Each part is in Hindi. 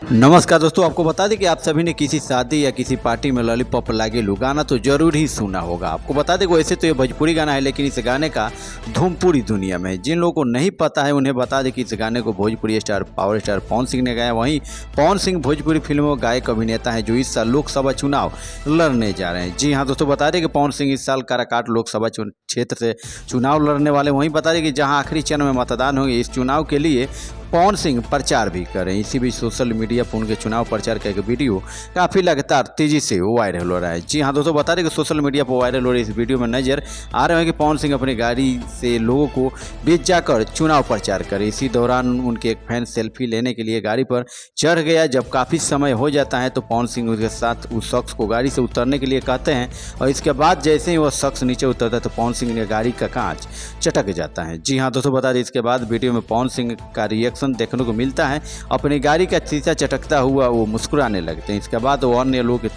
नमस्कार दोस्तों, आपको बता दें कि आप सभी ने किसी शादी या किसी पार्टी में लॉलीपॉप लागे लू गाना तो जरूर ही सुना होगा। आपको बता दें कि वैसे तो ये भोजपुरी गाना है, लेकिन इस गाने का धूम पूरी दुनिया में है। जिन लोगों को नहीं पता है उन्हें बता दें कि इस गाने को Bhojpuri star power star Pawan Singh ने गाया। वहीं पवन सिंह भोजपुरी फिल्मों गायक अभिनेता हैं जो इस साल लोकसभा चुनाव लड़ने जा रहे हैं। जी हाँ दोस्तों, बता दें कि पवन सिंह इस साल काराकाट लोकसभा क्षेत्र से चुनाव लड़ने वाले। वहीं बता दें कि जहाँ आखिरी चरण में मतदान होंगे, इस चुनाव के लिए पवन सिंह प्रचार भी करें। इसी बीच सोशल मीडिया पर उनके चुनाव प्रचार का एक वीडियो काफ़ी लगातार तेजी से वायरल हो रहा है। जी हाँ दोस्तों, बता दें कि सोशल मीडिया पर वायरल हो रही इस वीडियो में नजर आ रहे हैं कि पवन सिंह अपनी गाड़ी से लोगों को बीच जाकर चुनाव प्रचार करें। इसी दौरान उनके एक फैन सेल्फी लेने के लिए गाड़ी पर चढ़ गया। जब काफ़ी समय हो जाता है तो पवन सिंह उसके साथ उस शख्स को गाड़ी से उतरने के लिए कहते हैं और इसके बाद जैसे ही वह शख्स नीचे उतरता है तो पवन सिंह ने गाड़ी का कांच चटक जाता है। जी हाँ दोस्तों, बता दें इसके बाद वीडियो में पवन सिंह का रिएक्शन देखने को मिलता है। अपनी गाड़ी का शीशा चटकता हुआ वो मुस्कुराने लगते हैं। इसके बाद वो अन्य लोग की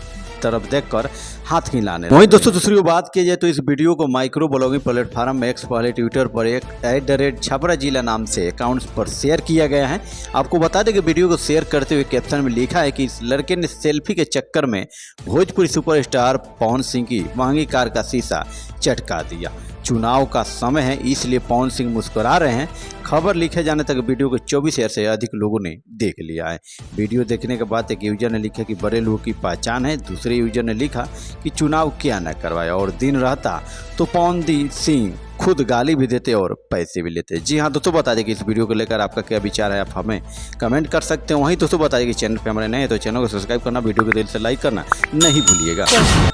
तरफ देखकर हाथ हिलाने। वहीं दोस्तों दूसरी बात की जाए तो इस वीडियो को माइक्रो ब्लॉगिंग प्लेटफॉर्म एक्स पहले ट्विटर पर एक @छपरा जिला नाम से अकाउंट्स पर शेयर किया गया है। आपको बता दें कि वीडियो को शेयर करते हुए कैप्शन में लिखा है कि इस लड़के ने सेल्फी के चक्कर में भोजपुरी सुपरस्टार पवन सिंह की महंगी कार का शीशा चटका दिया। चुनाव का समय है इसलिए पवन सिंह मुस्कुरा रहे हैं। खबर लिखे जाने तक वीडियो को 24,000 से अधिक लोगों ने देख लिया है। वीडियो देखने के बाद एक यूजर ने लिखा कि बड़े लोगों की पहचान है। दूसरे यूजर ने लिखा कि चुनाव क्या न करवाया और दिन रहता तो पवन सिंह खुद गाली भी देते और पैसे भी लेते। जी हाँ दोस्तों, बता दें कि इस वीडियो को लेकर आपका क्या विचार है, आप हमें कमेंट कर सकते हैं। वहीं दोस्तों बता दें कि चैनल पे हमारे नए हैं तो चैनल को सब्सक्राइब करना, वीडियो को दिल से लाइक करना नहीं भूलिएगा।